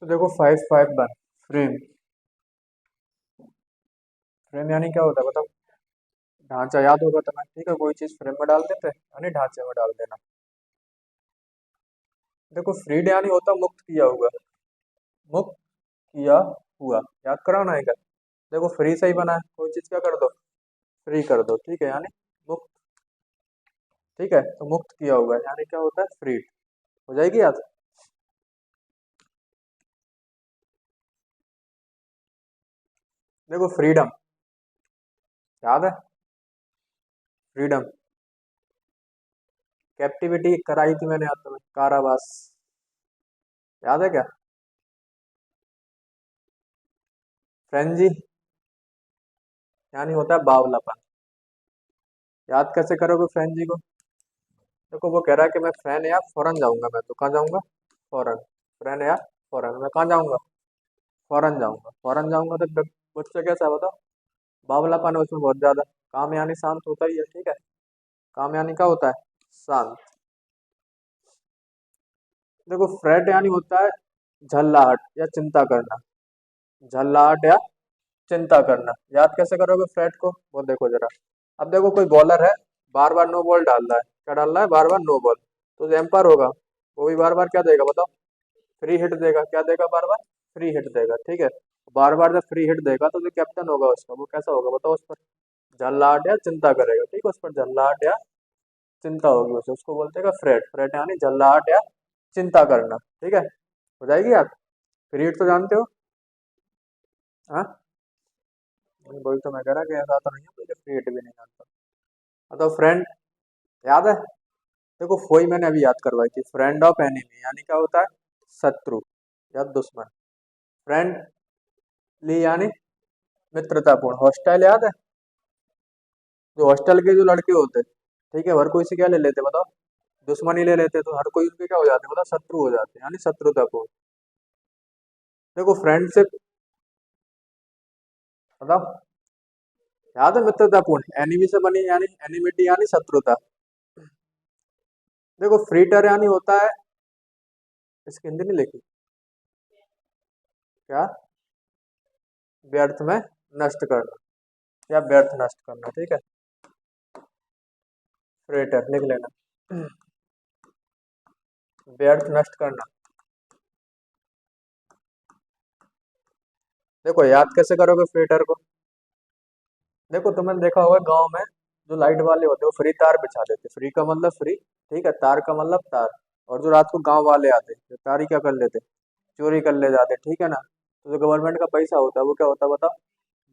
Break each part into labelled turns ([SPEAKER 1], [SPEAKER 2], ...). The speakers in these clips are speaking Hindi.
[SPEAKER 1] तो देखो 551 फ्रेम। फ्रेम यानी क्या होता है बताओ। ढांचा याद होगा तुम्हें, ठीक है, कोई चीज फ्रेम में डाल देते हैं यानी ढांचे में डाल देना। देखो फ्रीड यानी होता मुक्त किया हुआ। मुक्त किया हुआ, याद कराना है क्या। देखो फ्री से ही बना है, कोई चीज क्या कर दो, फ्री कर दो, ठीक है, यानी मुक्त। ठीक है, तो मुक्त किया हुआ है यानी क्या होता है, फ्रीड। हो जाएगी याद। देखो फ्रीडम, याद है, फ्रीडम। कैप्टिविटी कराई थी मैंने याद तुम्हें, कारावास, याद है क्या। फ्रेंजी यानी होता है बावलापन। याद कैसे करोगे फ्रेंजी को। देखो वो कह रहा है कि मैं फ्रेन या फॉरन जाऊंगा, मैं तो कहाँ जाऊंगा, फॉरन। फ्रेन या फॉरन, मैं कहाँ जाऊंगा, फॉरन जाऊंगा। फॉरन जाऊंगा तो बच्चा कैसा है बताओ, बावलापन है उसमें बहुत ज्यादा। काम यानी शांत होता ही है, ठीक है, काम यानी क्या होता है, शांत। देखो फ्रेट यानी होता है झल्लाहट या चिंता करना। झल्लाहट या चिंता करना, याद कैसे करोगे फ्रेट को, वो देखो जरा। अब देखो कोई बॉलर है, बार बार नो बॉल डाल रहा है, क्या डाल रहा है, बार बार नो बॉल। तो जो एम्पायर होगा वो भी बार बार क्या देगा बताओ, फ्री हिट देगा। क्या देगा, बार बार फ्री हिट देगा, ठीक है। बार बार जब फ्री हिट देगा तो जो कैप्टन होगा उसका, वो कैसा होगा बताओ, उस पर झल्लाहट या चिंता करेगा, ठीक है, उस पर झल्लाहट या चिंता होगी उसे, उसको बोलते हैं फ्रेट। फ्रेट यानी झल्लाहट या चिंता करना, ठीक है। हो जाएगी आप, फ्री हिट तो जानते हो। हाँ, बोल तो मैं कह रहा कि ऐसा तो नहीं है कोई फ्री हिट भी नहीं जानता। हाँ, तो फ्रेंड याद है। देखो फोई मैंने अभी याद करवाई थी, फ्रेंड ऑफ एनिमी यानी क्या होता है, शत्रु या दुश्मन। फ्रेंडली यानी मित्रतापूर्ण। हॉस्टाइल याद है, जो हॉस्टल के जो लड़के होते, ठीक है, हर कोई से क्या ले लेते बताओ, दुश्मनी ले लेते, तो हर कोई उनके क्या हो जाते बताओ, शत्रु हो जाते यानी शत्रुतापूर्ण। देखो फ्रेंडशिप बताओ, याद है, मित्रतापूर्ण। एनिमी से बनी यानी एनिमिटी यानी शत्रुता। देखो फ्रीटर यानी होता है, इसकी हिंदी नहीं लिखी क्या, व्यर्थ में नष्ट करना या व्यर्थ नष्ट करना, ठीक है। फ्रेटर लिख लेना, व्यर्थ नष्ट करना। देखो याद कैसे करोगे फ्रेटर को। देखो तुमने देखा होगा गांव में जो लाइट वाले होते हैं वो फ्री तार बिछा देते, फ्री का मतलब फ्री, ठीक है, तार का मतलब तार। और जो रात को गांव वाले आते तो तार ही क्या कर लेते, चोरी कर ले जाते, ठीक है ना। तो जो गवर्नमेंट का पैसा होता है वो क्या होता है बताओ,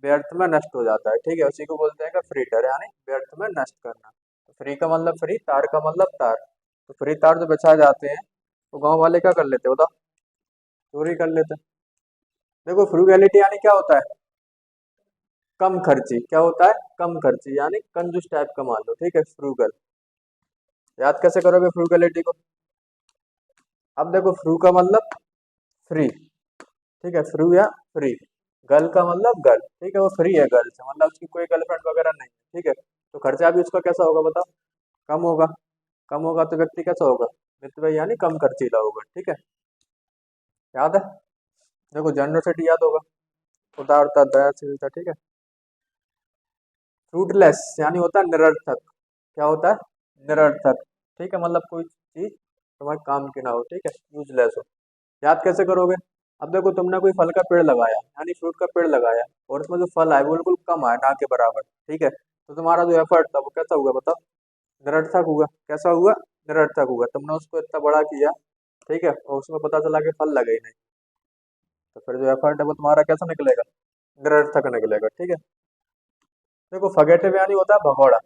[SPEAKER 1] व्यर्थ में नष्ट हो जाता है, ठीक है, उसी को बोलते हैं कि फ्रीटर यानी व्यर्थ में नष्ट करना। तो फ्री का मतलब फ्री, तार का मतलब तार। तो फ्री तार जो बिछाए जाते हैं तो गांव वाले क्या कर लेते बताओ, चोरी कर लेते। देखो फ्रूगैलिटी यानी क्या होता है, कम खर्ची। क्या होता है, कम खर्ची यानी कंजूस टाइप का मान लो, ठीक है, फ्रूगल। याद कैसे करोगे फ्रूगैलिटी को। अब देखो फ्रू का मतलब फ्री, ठीक है, फ्रू या फ्री। गर्ल का मतलब गर्ल, ठीक है, वो फ्री है गर्ल से, मतलब उसकी कोई गर्लफ्रेंड वगैरह नहीं, ठीक है। तो खर्चा भी उसका कैसा होगा बताओ, कम होगा। कम होगा तो व्यक्ति कैसा होगा, मित्र यानी कम खर्चीला होगा, ठीक है। याद है, देखो जनरसिटी याद होगा, उदारता, दयाशीलता, ठीक है। फ्रूटलेस यानी होता है निरर्थक। क्या होता है, निरर्थक, ठीक है, मतलब कोई चीज तुम्हारे काम की ना हो, ठीक है, यूजलेस हो। याद कैसे करोगे। अब देखो तुमने कोई फल का पेड़ लगाया यानी फ्रूट का पेड़ लगाया, और उसमें जो फल आए वो बिल्कुल कम आए, ना के बराबर, ठीक है, तो तुम्हारा जो एफर्ट था वो कैसा हुआ बताओ, निरर्थक हुआ। कैसा हुआ, निरर्थक हुआ। तुमने उसको इतना बड़ा किया, ठीक है, और उसमें पता चला कि फल लगे ही नहीं, तो फिर जो एफर्ट है वो तुम्हारा कैसा निकलेगा, निरर्थक निकलेगा, ठीक है। देखो फगेटिव यानी होता है भगोड़ा।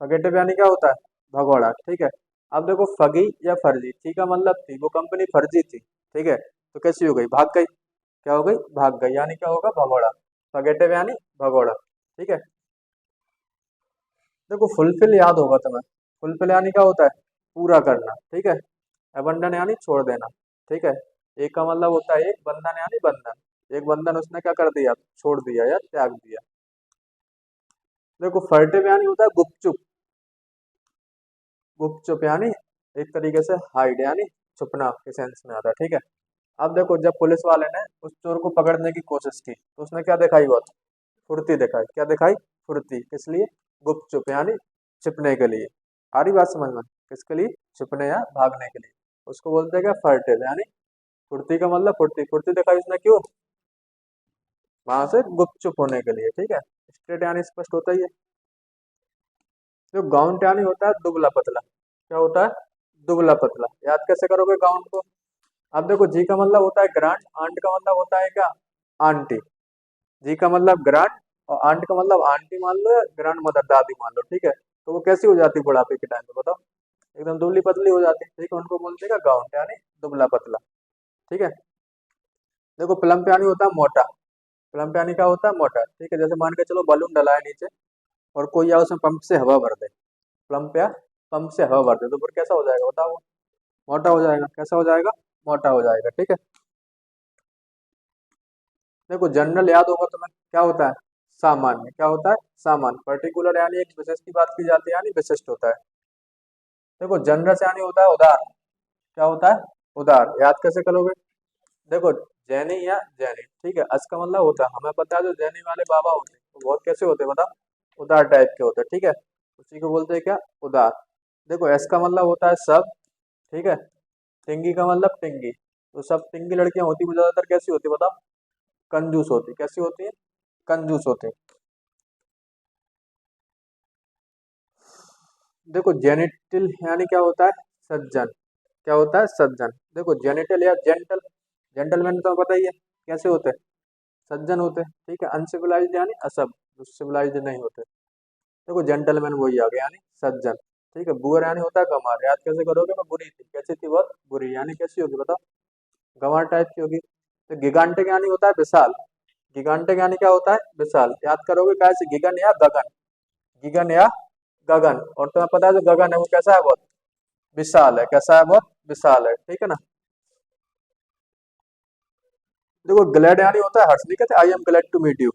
[SPEAKER 1] फगेटिव यानी क्या होता है, भगोड़ा, ठीक है। अब देखो फगी या फर्जी, थी का मतलब थी, वो कंपनी फर्जी थी, ठीक है, तो कैसी हो गई, भाग गई। क्या हो गई, भाग गई, यानी क्या होगा, भगोड़ा। फगेटिव यानी भगोड़ा, ठीक है। देखो फुलफिल याद होगा तुम्हें। फुलफिल यानी क्या होता है, पूरा करना, ठीक है। अबंडन यानी छोड़ देना, ठीक है। एक का मतलब होता है एक, बंधन यानी बंधन, एक बंधन उसने क्या कर दिया, छोड़ दिया या त्याग दिया। देखो फर्टिव यानी होता है गुपचुप। गुपचुप यानी एक तरीके से हाइड यानी छुपना के सेंस में आता है, ठीक है। अब देखो, जब पुलिस वाले ने उस चोर को पकड़ने की कोशिश की तो उसने क्या दिखाई? बहुत फुर्ती दिखाई। क्या दिखाई? फुर्ती। किस लिए? गुपचुप यानी छिपने के लिए। आ रही बात समझ में? किसके लिए? छिपने या भागने के लिए। उसको बोलते हैं क्या? फर्टिल यानी फुर्ती का मतलब फुर्ती। फुर्ती दिखाई उसने क्यों? वहां से गुपचुप होने के लिए। ठीक है, स्ट्रेट यानी स्पष्ट होता ही है। जो गाउंट यानी होता है दुबला पतला। क्या होता है? दुबला पतला। याद कैसे करोगे गाउंट को? अब देखो, जी का मतलब होता है ग्रांड, आंट का मतलब होता है क्या? आंटी। जी का मतलब ग्रांड और आंट का मतलब आंटी मान लो या ग्रांड मदर, दादी मान लो। ठीक है, तो वो कैसी हो जाती है बुढ़ापे के टाइम पे? बताओ। एकदम दुबली पतली हो जाती है। ठीक है, उनको बोलते हैं गाउंट यानी दुबला पतला। ठीक है। देखो, प्लम्प यानी होता है मोटा। प्लम्प यानी क्या होता है? मोटा। ठीक है, जैसे मान के चलो बलून डला है नीचे और कोई या उसमें पंप से हवा भर दे। प्लम्प या पंप से हवा भर दे तो फिर कैसा हो जाएगा बताओ? मोटा हो जाएगा। कैसा हो जाएगा? मोटा हो जाएगा। ठीक है। देखो, जनरल याद होगा तुम्हें, क्या होता है? सामान्य। क्या होता है? सामान्य। पर्टिकुलर यानी एक विशेष की बात की जाती है यानी विशिष्ट होता है। देखो, जनरल यानी होता है उदार। क्या होता है? उदार। याद कैसे करोगे? देखो, जैनी या जैनी। ठीक है, अस का मतलब होता है, हमें पता है जो जैनी वाले बाबा होते हैं वो बहुत कैसे होते हैं बताओ? उदार टाइप के होते हैं। ठीक है, उसी को बोलते हैं क्या? उदार। देखो, एस का मतलब होता है सब। ठीक है। टिंगी का मतलब टिंगी। तो सब टिंगी लड़कियां होती वो ज्यादातर कैसी होती बताओ? कंजूस होती। कैसी होती है? कंजूस होती। देखो, जेनिटल यानी क्या होता है? सज्जन। क्या होता है? सज्जन। देखो, जेनिटल या जेंटल, जेंटलमैन तो पता ही है कैसे होते हैं? सज्जन होते हैं। ठीक है, अनसिविलाइज्ड यानी असभ्य, सिविलाइज्ड नहीं होते। देखो, जेंटलमैन वही आ गया यानी सज्जन। ठीक है, बुअर यानी होता है गंवार। याद कैसे करोगे? मैं बुरी थी। कैसी थी? बहुत बुरी। यानी कैसी होगी बताओ? गंवार टाइप की होगी। तो गिगांटिक यानी होता है विशाल। गिगांटिक यानी क्या होता है? विशाल। याद करोगे कैसे? गिगन या गगन। गिगन या गगन। और तुम्हें पता है जो गगन है वो कैसा है? बहुत विशाल है। कैसा है? बहुत विशाल है। ठीक है ना। देखो, ग्लैड यानी होता है हर्ष। नहीं कहते I am glad to meet you,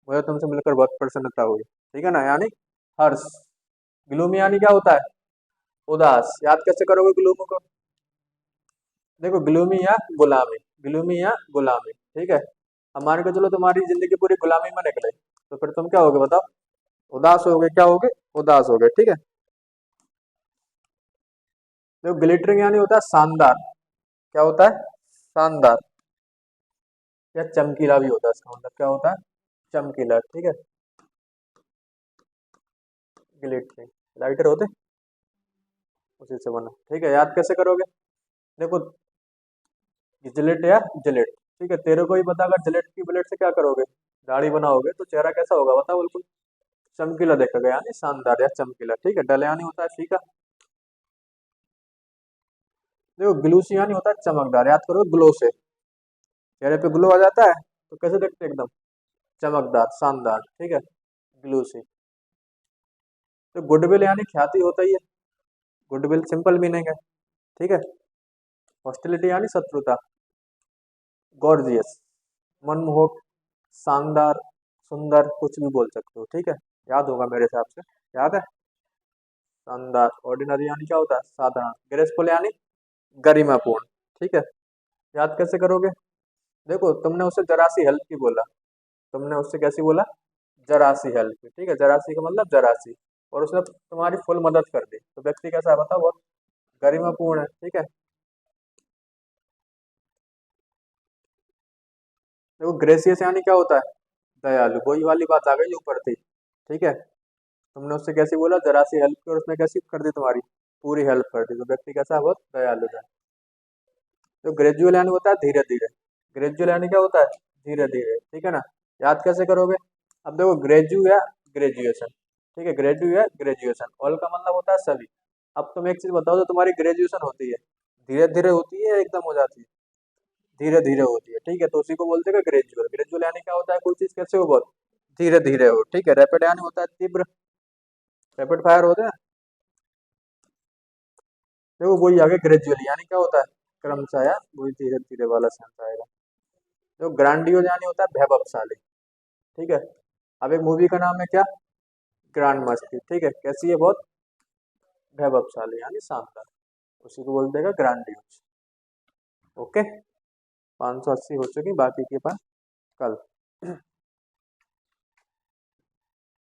[SPEAKER 1] मुझे तुमसे मिलकर बहुत प्रसन्नता हुई। ठीक है ना, यानी हर्ष। ग्लूमी यानी क्या होता है? उदास। याद कैसे करोगे ग्लूमी को? देखो, ग्लूमी या गुलामी। ग्लूमी या गुलामी। ठीक है। अब मान के चलो तुम्हारी जिंदगी पूरी गुलामी में निकले तो फिर तुम क्या होगे बताओ? उदास हो गए। क्या हो गए? उदास हो गए। ठीक है। देखो, ग्लिटरिंग यानी होता है शानदार। क्या होता है? शानदार या चमकीला भी होता है। इसका मतलब क्या होता है? चमकीला। ठीक है। ग्लिटरिंग लाइटर होते उसी से बना। ठीक है, याद कैसे करोगे? देखो, जिलेट या जिलेट। ठीक है, तेरे को ही पता, अगर जिलेट की ब्लेड से क्या करोगे? दाढ़ी बनाओगे तो चेहरा कैसा होगा बताओ? बिल्कुल चमकीला देखेगा यानी शानदार या चमकीला। ठीक है, डले यानी होता है फीका। देखो, ग्लूसी यानी होता है चमकदार। याद करो, ग्लो से चेहरे पे ग्लो आ जाता है तो कैसे देखते हैं? एकदम चमकदार, शानदार। ठीक है, ग्लूसी। तो गुडविल यानी ख्याति होता ही है। गुडविल सिंपल मीनिंग है। ठीक है। हॉस्टिलिटी यानी शत्रुता। गॉर्जियस मनमोहक, शानदार, सुंदर, कुछ भी बोल सकते हो। ठीक है, याद होगा मेरे हिसाब से। याद है? शानदार। ऑर्डिनरी यानी क्या होता है? साधारण। ग्रेसफुल यानी गरिमापूर्ण। ठीक है, याद कैसे करोगे? देखो, तुमने उससे जरा सी हेल्प की बोला। तुमने उससे कैसी बोला? जरा सी हेल्प की। ठीक है, जरा सी का मतलब जरा सी। और उसने तुम्हारी फुल मदद कर दी तो व्यक्ति कैसा है बताओ? बहुत गरिमापूर्ण है। ठीक है। देखो, ग्रेसियस यानी क्या होता है? दयालु। वही वाली बात आ गई जो ऊपर थी। ठीक है, तुमने उससे कैसी बोला? जरा सी हेल्प की, और उसने कैसी कर दी? तुम्हारी पूरी हेल्प कर दी तो व्यक्ति कैसा है? बहुत दयालु है। तो ग्रेजुअल यानी होता है धीरे धीरे। ग्रेजुअल यानी क्या होता है? धीरे धीरे। ठीक है ना। याद कैसे करोगे? अब देखो, ग्रेजु या ग्रेजुएशन। ठीक है, ग्रेजु या ग्रेजुएशन। ऑल का मतलब होता है सभी। अब तुम एक चीज बताओ, जो तुम्हारी ग्रेजुएशन होती है धीरे धीरे होती है या एकदम हो जाती है? धीरे धीरे होती है। ठीक है, तो उसी को बोलते हैं ग्रेजुअल। ग्रेजुअल यानी क्या होता है? कोई चीज कैसे हो? बहुत धीरे धीरे हो। ठीक है। रैपिड यानी होता है तीव्र। रैपिड फायर होते हैं। देखो, वही आगे ग्रेजुअली यानी क्या होता है? क्रमशः या वही धीरे धीरे वाला सेंस आएगा। जो ग्रांडियोज यानी होता है वैभवशाली। ठीक है। अब एक मूवी का नाम है क्या? ग्रांड मस्ती। ठीक है, कैसी है? बहुत वैभवशाली यानी शानदार। उसी को बोलते हैं ग्रांडियोज। ओके। 580 हो चुकी, बाकी के पास कल।